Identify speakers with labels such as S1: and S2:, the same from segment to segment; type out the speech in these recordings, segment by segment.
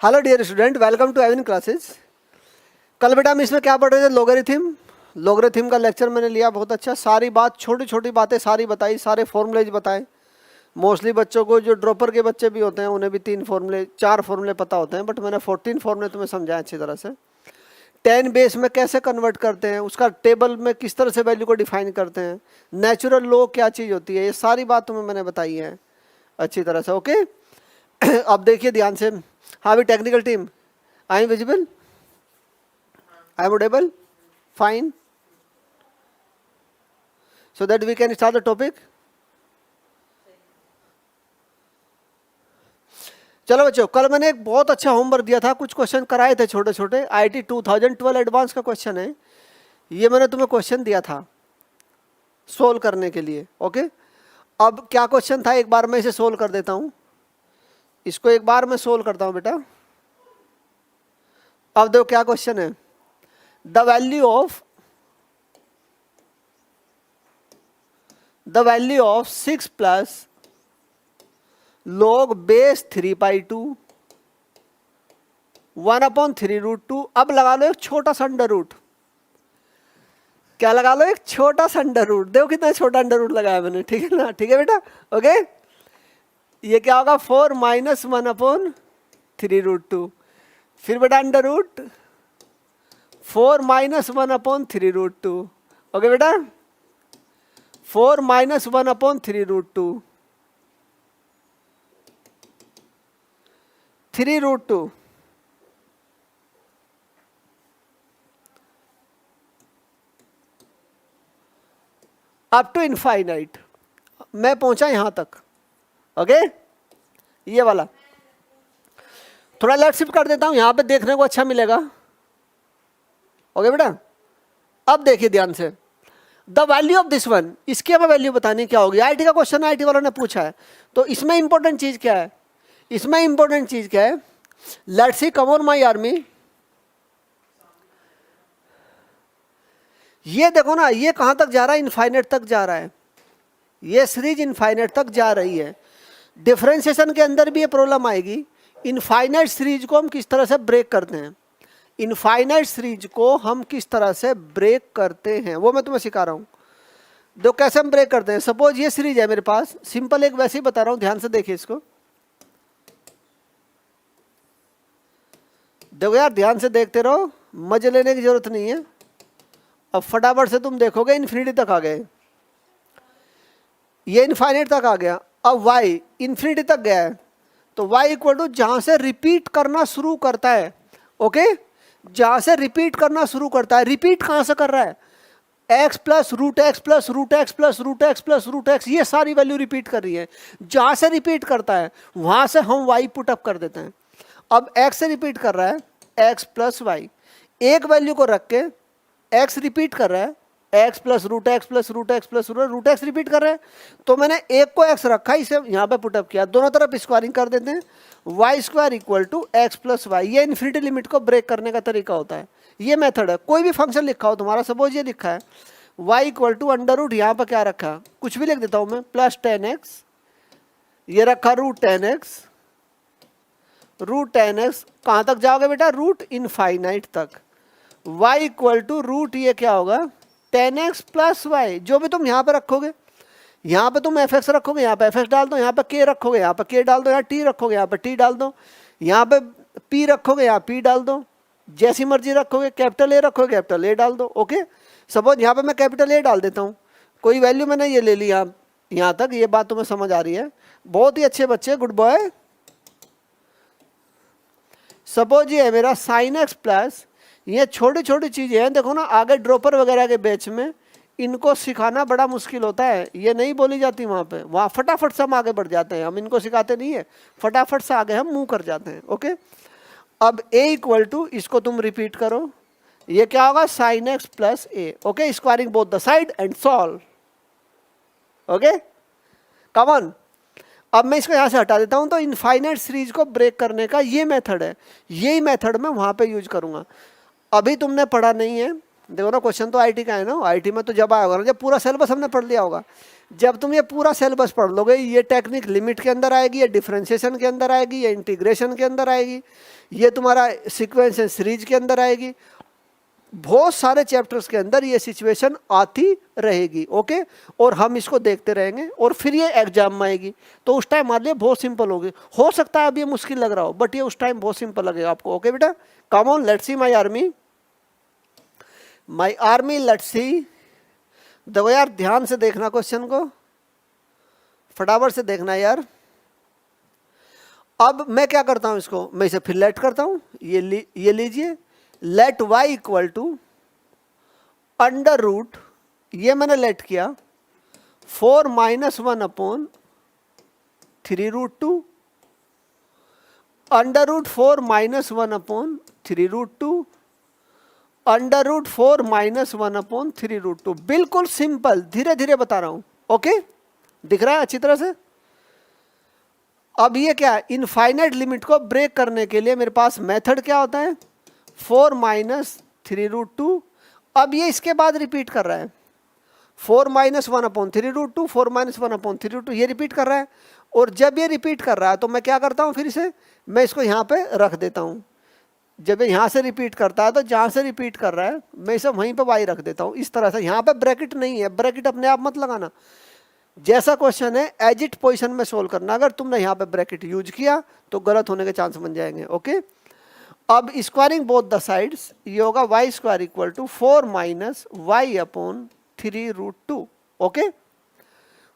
S1: Hello dear student, welcome to Avon classes. कल बेटा हम इसमें क्या पढ़ रहे थे? लोगरिथम। लोगरिथम का लेक्चर मैंने लिया, बहुत अच्छा। सारी बात, छोटी छोटी बातें सारी बताई, सारे फॉर्मूलेज बताए। मोस्टली बच्चों को, जो ड्रॉपर के बच्चे भी होते हैं, उन्हें भी 4 फॉर्मूले पता होते हैं, बट मैंने 14 फॉर्मूले तुम्हें समझाया अच्छी तरह से। 10 बेस में कैसे कन्वर्ट करते हैं, उसका टेबल में किस तरह से वैल्यू को डिफाइन करते हैं, नेचुरल लॉ क्या चीज़ होती है, ये सारी बात तुम्हें मैंने बताई है अच्छी तरह से। ओके अब देखिए ध्यान से। हाँ भी technical team, I am visible, I am audible, fine, so that we can start the topic. चलो बच्चों, कल मैंने एक बहुत अच्छा होमवर्क दिया था, कुछ क्वेश्चन कराए थे छोटे छोटे। आईटी 2012 एडवांस का क्वेश्चन है ये, मैंने तुम्हें क्वेश्चन दिया था सोल्व करने के लिए। ओके अब क्या क्वेश्चन था, एक बार मैं इसे सोल्व कर देता हूँ। इसको एक बार मैं सोल्व करता हूँ बेटा। अब देखो क्या क्वेश्चन है। The value of 6 plus log base 3/2 1/3√2। अब लगा लो एक छोटा सा अंडर रूट। क्या लगा लो? एक छोटा सा अंडर रूट। देखो कितना छोटा अंडर रूट लगाया मैंने, ठीक है ना? ठीक है बेटा, ओके। ये क्या होगा? 4 - 1/3√2। फिर बेटा अंडर रूट 4 - 1/3√2। ओके बेटा, 4 - 1/3√2 3√2। अप टू इनफाइनाइट मैं पहुंचा यहां तक। ओके ये वाला थोड़ा लेफ्ट शिफ्ट कर देता हूं, यहां पे देखने को अच्छा मिलेगा। ओके बेटा, अब देखिए ध्यान से। The value of this one, इसकी हमें वैल्यू बतानी क्या होगी। आईटी का क्वेश्चन आईटी वालों ने पूछा है, तो इसमें इंपॉर्टेंट चीज क्या है? इसमें इंपॉर्टेंट चीज क्या है? Let's see, come on my army. ये देखो ना, ये कहां तक जा रहा है? इनफाइनाइट तक जा रहा है। ये सीरीज इनफाइनाइट तक जा रही है। डिफरेंशिएशन के अंदर भी ये प्रॉब्लम आएगी। इनफाइनाइट सीरीज को हम किस तरह से ब्रेक करते हैं, इनफाइनाइट सीरीज को हम किस तरह से ब्रेक करते हैं, वो मैं तुम्हें सिखा रहा हूं। देखो कैसे हम ब्रेक करते हैं। सपोज ये सीरीज है मेरे पास, सिंपल एक वैसे ही बता रहा हूं, ध्यान से देखिए इसको। देखो यार, ध्यान से देखते रहो, मजे लेने की जरूरत नहीं है। अब फटाफट से तुम देखोगे इन्फिनिटी तक आ गए, ये इनफाइनाइट तक आ गया। अब y इन्फिनिटी तक गया है, तो y इक्वल टू जहां से रिपीट करना शुरू करता है। ओके जहां से रिपीट करना शुरू करता है, रिपीट कहां से कर रहा है? x plus root X plus root X plus root X plus root X, ये सारी वैल्यू रिपीट कर रही है। जहां से रिपीट करता है वहां से हम y पुट अप कर देते हैं। अब x से रिपीट कर रहा है, x प्लस वाई, एक वैल्यू को रख के x रिपीट कर रहा है, x plus root X plus root X plus root X repeat कर रहे हैं। तो मैंने एक को x रखा, इसे यहाँ पे पुटअप किया, दोनों तरफ स्क्वायरिंग कर देते हैं। Y square equal to X plus Y, ये इन्फिनिटी लिमिट को ब्रेक करने का तरीका होता है। ये मेथड है। कोई भी फंक्शन लिखा हो तुम्हारा, सपोज ये लिखा है y equal to under root, यहाँ पर क्या रखा, कुछ भी लिख देता हूँ मैं, प्लस 10x, ये रखा रूट 10x, रूट 10x, कहाँ तक जाओगे बेटा? रूट इनफाइनाइट तक। y इक्वल टू रूट, ये क्या होगा? 10x plus Y. जो भी तुम यहाँ पे रखोगे, यहाँ पे तुम fx रखोगे, यहाँ पे fx डाल दो, यहाँ पे k रखोगे, यहाँ पे k डाल दो, यहाँ t रखोगे, यहाँ पे t डाल दो, यहाँ पे p रखोगे, यहाँ p डाल दो, जैसी मर्जी रखोगे। कैपिटल A रखोगे, कैपिटल A डाल दो। ओके सपोज यहाँ पे मैं कैपिटल A डाल देता हूँ, कोई वैल्यू मैंने ये ले ली यहाँ तक। ये बात तुम्हें समझ आ रही है? बहुत ही अच्छे बच्चे, गुड बॉय। सपोज ये है मेरा साइन एक्स प्लस, ये छोटी छोटी चीजें हैं। देखो ना, आगे ड्रॉपर वगैरह के बैच में इनको सिखाना बड़ा मुश्किल होता है, ये नहीं बोली जाती वहाँ पे। वहाँ फटाफट से हम आगे बढ़ जाते हैं, हम इनको सिखाते नहीं है, फटाफट से आगे हम मूव कर जाते हैं। ओके अब a इक्वल टू, इसको तुम रिपीट करो, ये क्या होगा? Sine x plus A. Okay squaring both the side and solve. Okay come on. अब मैं इसको यहाँ से हटा देता हूँ, तो इनफाइनाइट सीरीज को ब्रेक करने का ये मेथड है, यही मेथड मैं वहाँ पे यूज करूँगा। अभी तुमने पढ़ा नहीं है, देखो ना, क्वेश्चन तो आईटी का है ना, आईटी में तो जब आया होगा ना, जब पूरा सिलेबस हमने पढ़ लिया होगा। जब तुम ये पूरा सिलेबस पढ़ लोगे, ये टेक्निक लिमिट के अंदर आएगी, ये डिफरेंशिएशन के अंदर आएगी, ये इंटीग्रेशन के अंदर आएगी, ये तुम्हारा सीक्वेंस एंड सीरीज के अंदर आएगी, बहुत सारे चैप्टर्स के अंदर ये सिचुएशन आती रहेगी। ओके, और हम इसको देखते रहेंगे और फिर ये एग्जाम में आएगी, तो उस टाइम हमारे लिए बहुत सिंपल होगी। हो सकता है अब ये मुश्किल लग रहा हो, बट ये उस टाइम बहुत सिंपल लगेगा आपको। ओके बेटा, come on, let's see my army, let's see. देखो यार, ध्यान से देखना क्वेश्चन को, फटाफट से देखना यार। अब मैं क्या करता हूं, इसको मैं इसे फिर लेट करता हूं, ये लीजिए, let y equal to under root, ये मैंने लेट किया 4 - 1 upon 3 root 2, under root 4 - 1 upon 3 root 2, under root 4 - 1 upon 3 root 2। बिल्कुल सिंपल, धीरे धीरे बता रहा हूं। ओके, दिख रहा है अच्छी तरह से। अब ये क्या है, इनफाइनाइट लिमिट को ब्रेक करने के लिए मेरे पास मेथड क्या होता है, 4 - 3 रूट 2। अब ये इसके बाद रिपीट कर रहा है, 4 - 1 अपॉन 3 रूट 2, 4 - 1 अपॉन 3 रूट 2, ये रिपीट कर रहा है। और जब ये रिपीट कर रहा है तो मैं क्या करता हूँ, फिर से मैं इसको यहाँ पे रख देता हूँ। जब ये यहाँ से रिपीट करता है तो जहाँ से रिपीट कर रहा है मैं इसे वहीं पे y रख देता हूँ, इस तरह से। यहाँ पे ब्रैकेट नहीं है, ब्रैकेट अपने आप मत लगाना। जैसा क्वेश्चन है एजिट पोजीशन में सोल्व करना, अगर तुमने यहाँ पे ब्रैकेट यूज किया तो गलत होने के चांस बन जाएंगे। ओके, अब स्क्वायरिंग बोथ द साइड्स, ये होगा y square equal to 4 - y upon 3 root 2। Okay,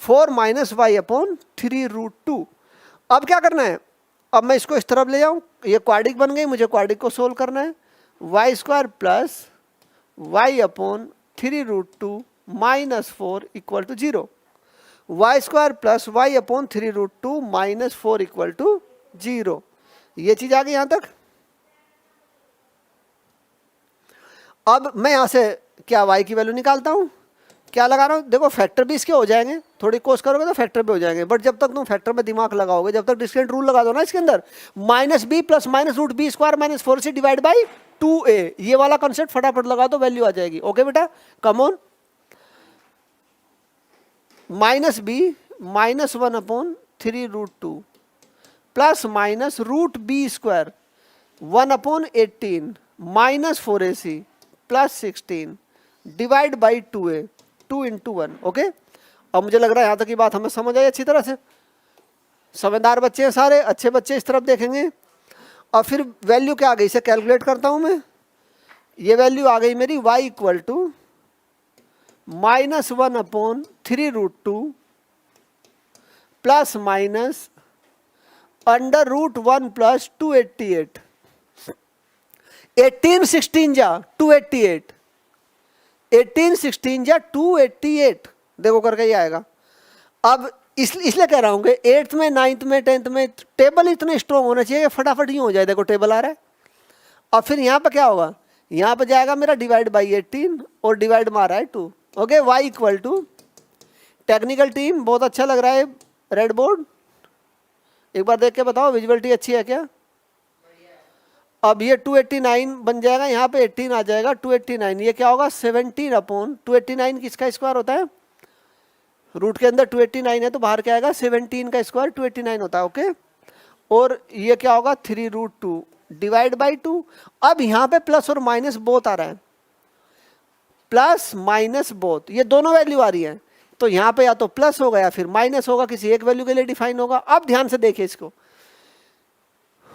S1: 4 - y upon 3 root 2। अब क्या करना है, अब मैं इसको इस तरफ ले जाऊं, ये क्वाड्रिक बन गई, मुझे क्वाड्रिक को सोल्व करना है। y square plus y upon 3 root 2 minus 4 equal to 0, y square plus y upon 3 root 2 minus 4 equal to 0। ये चीज आ गई यहां तक। अब मैं यहां से क्या y की वैल्यू निकालता हूं, क्या लगा रहा हूं, देखो फैक्टर भी इसके हो जाएंगे, थोड़ी कोशिश करोगे तो फैक्टर भी हो जाएंगे, बट जब तक तुम फैक्टर में दिमाग लगाओगे, जब तक डिस्क्रिमिनेंट रूल लगा दो ना इसके अंदर, -b plus minus root B square minus 4c divide by 2a, ये वाला कंसेप्ट फटाफट लगा दो, वैल्यू आ जाएगी। ओके बेटा, come on, -b -1 upon 3 root 2 plus minus root B square 1 upon 18 minus 4ac plus 16 divide by 2a, 2 × 1। Okay, अब मुझे लग रहा है यहाँ तक की बात हमें समझ आई अच्छी तरह से। समझदार बच्चे हैं सारे, अच्छे बच्चे इस तरफ देखेंगे। और फिर वैल्यू क्या आ गई, इसे कैलकुलेट करता हूँ मैं। ये वैल्यू आ गई मेरी y equal to -1 upon 3 root 2 plus minus under root 1 plus 288, 18 16 जा 288, 18 16 जा 288, देखो करके ये आएगा। अब इसलिए कह रहा हूँ कि 8th में 9th में 10th में टेबल इतने स्ट्रॉन्ग होना चाहिए कि फटाफट ही हो जाए। देखो टेबल आ रहा है। अब फिर यहाँ पे क्या होगा, यहाँ पे जाएगा मेरा डिवाइड बाई 18 और डिवाइड में आ रहा है 2। Okay, y equal to, technical team बहुत अच्छा लग रहा है रेड बोर्ड, एक बार देख के बताओ विजुअलिटी अच्छी है क्या। अब ये 289 बन जाएगा, यहाँ पे 18 आ जाएगा, 289, ये क्या होगा 17 अपॉन 289 किसका स्क्वायर होता है, रूट के अंदर 289 है तो बाहर क्या आएगा 17 का स्क्वायर 289 होता है। ओके, और ये क्या होगा 3 रूट 2 डिवाइड बाई 2। अब यहाँ पे प्लस और माइनस बोथ आ रहा है, प्लस माइनस बोथ, ये दोनों वैल्यू आ रही है, तो यहाँ पे या तो प्लस होगा या फिर माइनस होगा, किसी एक वैल्यू के लिए डिफाइन होगा। अब ध्यान से देखिए इसको,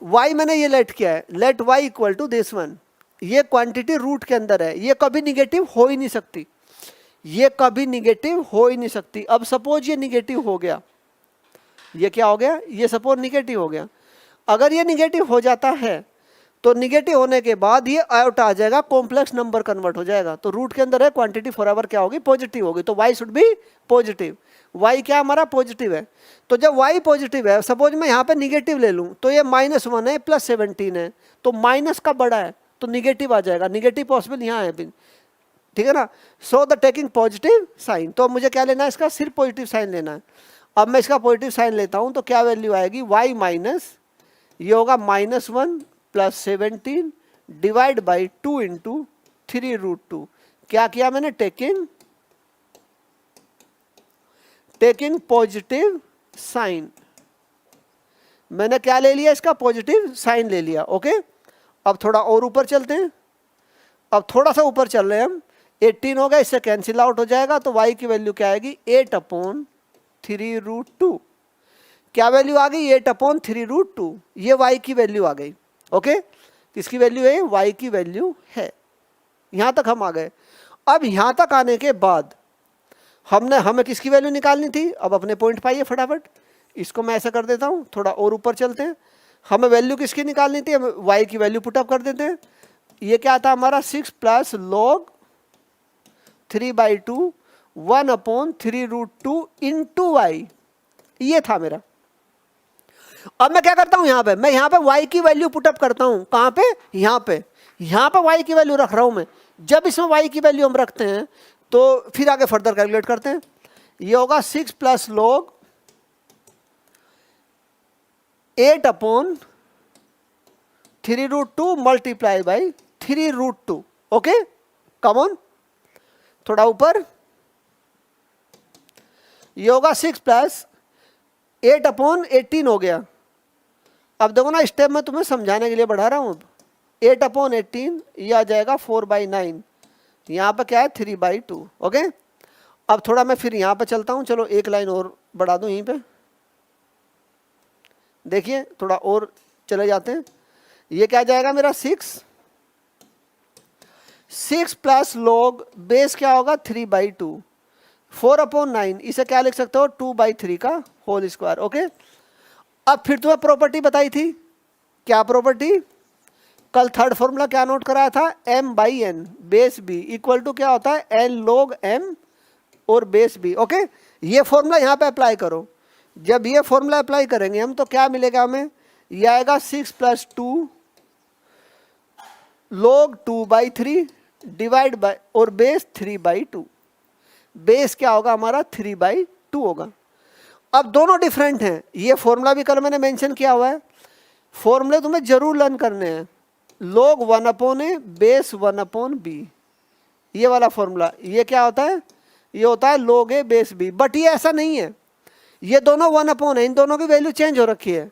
S1: y मैंने ये लेट किया है, let y equal to this one, ये क्वांटिटी रूट के अंदर है, ये कभी निगेटिव हो ही नहीं सकती, ये कभी निगेटिव हो ही नहीं सकती। अब सपोज ये निगेटिव हो गया, ये क्या हो गया, ये सपोज निगेटिव हो गया। अगर ये निगेटिव हो जाता है तो निगेटिव होने के बाद ये आयोटा आ जाएगा, कॉम्प्लेक्स नंबर कन्वर्ट हो जाएगा, तो रूट के अंदर है क्वांटिटी फॉरएवर क्या होगी, पॉजिटिव होगी, तो y should be positive. y क्या हमारा पॉजिटिव है, तो जब y पॉजिटिव है, सपोज मैं यहाँ पे निगेटिव ले लूँ तो ये -1 है प्लस 17 है, तो माइनस का बड़ा है तो निगेटिव आ जाएगा, निगेटिव पॉसिबल यहाँ है, ठीक है ना। So the taking positive sign, तो मुझे क्या लेना है, इसका सिर्फ पॉजिटिव साइन लेना है। अब मैं इसका पॉजिटिव साइन लेता हूँ तो क्या वैल्यू आएगी, y माइनस, ये होगा -1 प्लस 17 डिवाइड बाई 2 × 3 रूट 2। क्या किया मैंने, टेकिंग टेकिंग पॉजिटिव साइन, मैंने क्या ले लिया, इसका पॉजिटिव साइन ले लिया। ओके, अब थोड़ा और ऊपर चलते हैं, अब थोड़ा सा ऊपर चल रहे हैं हम, 18 हो गया, इससे कैंसिल आउट हो जाएगा, तो y की वैल्यू क्या आएगी, 8/3√2। क्या वैल्यू आ गई, 8/3√2, ये y की वैल्यू आ गई। ओके, किसकी वैल्यू है, y की वैल्यू है। यहां तक हम आ गए। अब यहां तक आने के बाद हमें किसकी वैल्यू निकालनी थी, अब अपने पॉइंट पाइए फटाफट, इसको मैं ऐसा कर देता हूं, थोड़ा और ऊपर चलते हैं। हमें वैल्यू किसकी निकालनी थी, हम y की वैल्यू पुटअप कर देते हैं। ये क्या था हमारा, 6 + log 3/2 1/3√2 इंटू y, ये था मेरा। अब मैं क्या करता हूं, मैं यहां पे y की वैल्यू पुटअप करता हूं, कहां पे, यहां पे y की वैल्यू रख रहा हूं मैं। जब इसमें y की वैल्यू हम रखते हैं तो फिर आगे फर्दर कैलकुलेट करते हैं। ये होगा 6 + log 8/3√2 multiply by 3√2। Okay, come on, थोड़ा ऊपर, ये होगा 6 + 8/18 हो गया। अब देखो ना, स्टेप में तुम्हें समझाने के लिए बढ़ा रहा हूं। 8/18 ये आ जाएगा 4/9, यहाँ पर क्या है 3/2। ओके, अब थोड़ा मैं फिर यहाँ पे चलता हूँ, चलो एक लाइन और बढ़ा दूँ यहीं पे, देखिए थोड़ा और चले जाते हैं। ये क्या जाएगा मेरा 6 + log बेस क्या होगा 3/2, 4/9, इसे क्या लिख सकते हो 2/3 का होल स्क्वायर। ओके, अब फिर तुम्हें प्रॉपर्टी बताई थी, क्या प्रॉपर्टी, कल थर्ड फॉर्मूला क्या नोट कराया था, m/n base b equal to क्या होता है n log m और बेस b। ओके, ये फॉर्मूला यहाँ पे अप्लाई करो। जब ये फॉर्मूला अप्लाई करेंगे हम तो क्या मिलेगा हमें, ये आएगा 6 + 2 log 2/3 डिवाइड बाय और बेस 3/2, बेस क्या होगा हमारा 3/2 होगा। अब दोनों डिफरेंट हैं, ये फॉर्मूला भी कल मैंने मेंशन किया हुआ है, फॉर्मूले तुम्हें जरूर लर्न करने हैं। log 1/a बेस 1/b, ये वाला फॉर्मूला, ये क्या होता है, ये होता है log a base b, but ये ऐसा नहीं है, ये दोनों 1/, इन दोनों की वैल्यू चेंज हो रखी है।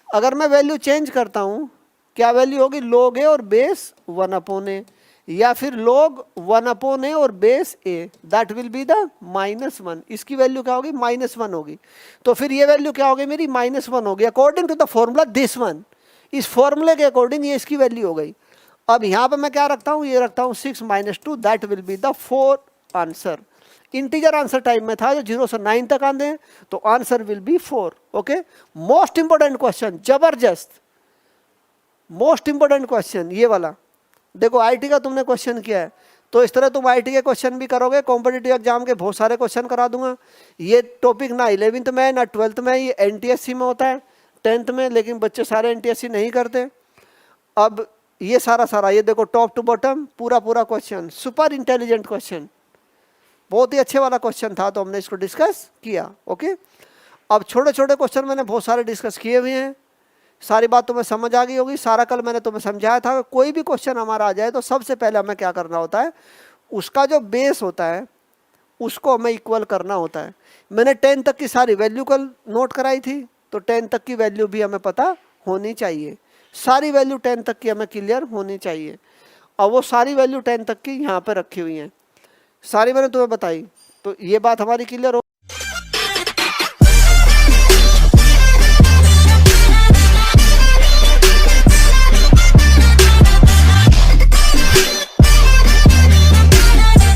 S1: अगर मैं वैल्यू चेंज करता हूँ, क्या वैल्यू होगी, log a और बेस 1/a, या फिर log 1/a और base a, that will be the -1, इसकी वैल्यू क्या होगी -1 होगी। तो फिर ये वैल्यू क्या होगी मेरी -1 होगी, according to the formula this one, इस फॉर्मूले के अकॉर्डिंग ये इसकी वैल्यू हो गई। अब यहाँ पे मैं क्या रखता हूँ, ये रखता हूँ 6 - 2, that will be the 4 answer. Integer answer type में था, जो 0 से 9 तक आते हैं, तो answer will be 4। Okay, most important question, जबरदस्त मोस्ट इंपोर्टेंट क्वेश्चन ये वाला। देखो आईटी का तुमने क्वेश्चन किया है, तो इस तरह तुम आईटी के क्वेश्चन भी करोगे, कॉम्पिटिटिव एग्जाम के बहुत सारे क्वेश्चन करा दूंगा। ये टॉपिक ना 11th में ना 12th में, ये एनटीएससी में होता है, 10th में, लेकिन बच्चे सारे एनटीएससी नहीं करते। अब ये सारा ये देखो टॉप टू बॉटम पूरा क्वेश्चन, सुपर इंटेलिजेंट क्वेश्चन, बहुत ही अच्छे वाला क्वेश्चन था, तो हमने इसको डिस्कस किया। ओके, अब छोटे छोटे क्वेश्चन मैंने बहुत सारे डिस्कस किए हुए हैं, सारी बात तुम्हें समझ आ गई होगी। सारा कल मैंने तुम्हें समझाया था, कोई भी क्वेश्चन हमारा आ जाए तो सबसे पहले हमें क्या करना होता है, उसका जो बेस होता है उसको हमें इक्वल करना होता है। मैंने 10 तक की सारी वैल्यू कल नोट कराई थी, तो 10 तक की वैल्यू भी हमें पता होनी चाहिए, सारी वैल्यू 10 तक की हमें क्लियर होनी चाहिए। और वो सारी वैल्यू 10 तक की यहाँ पर रखी हुई हैं, सारी मैंने तुम्हें बताई, तो ये बात हमारी क्लियर हो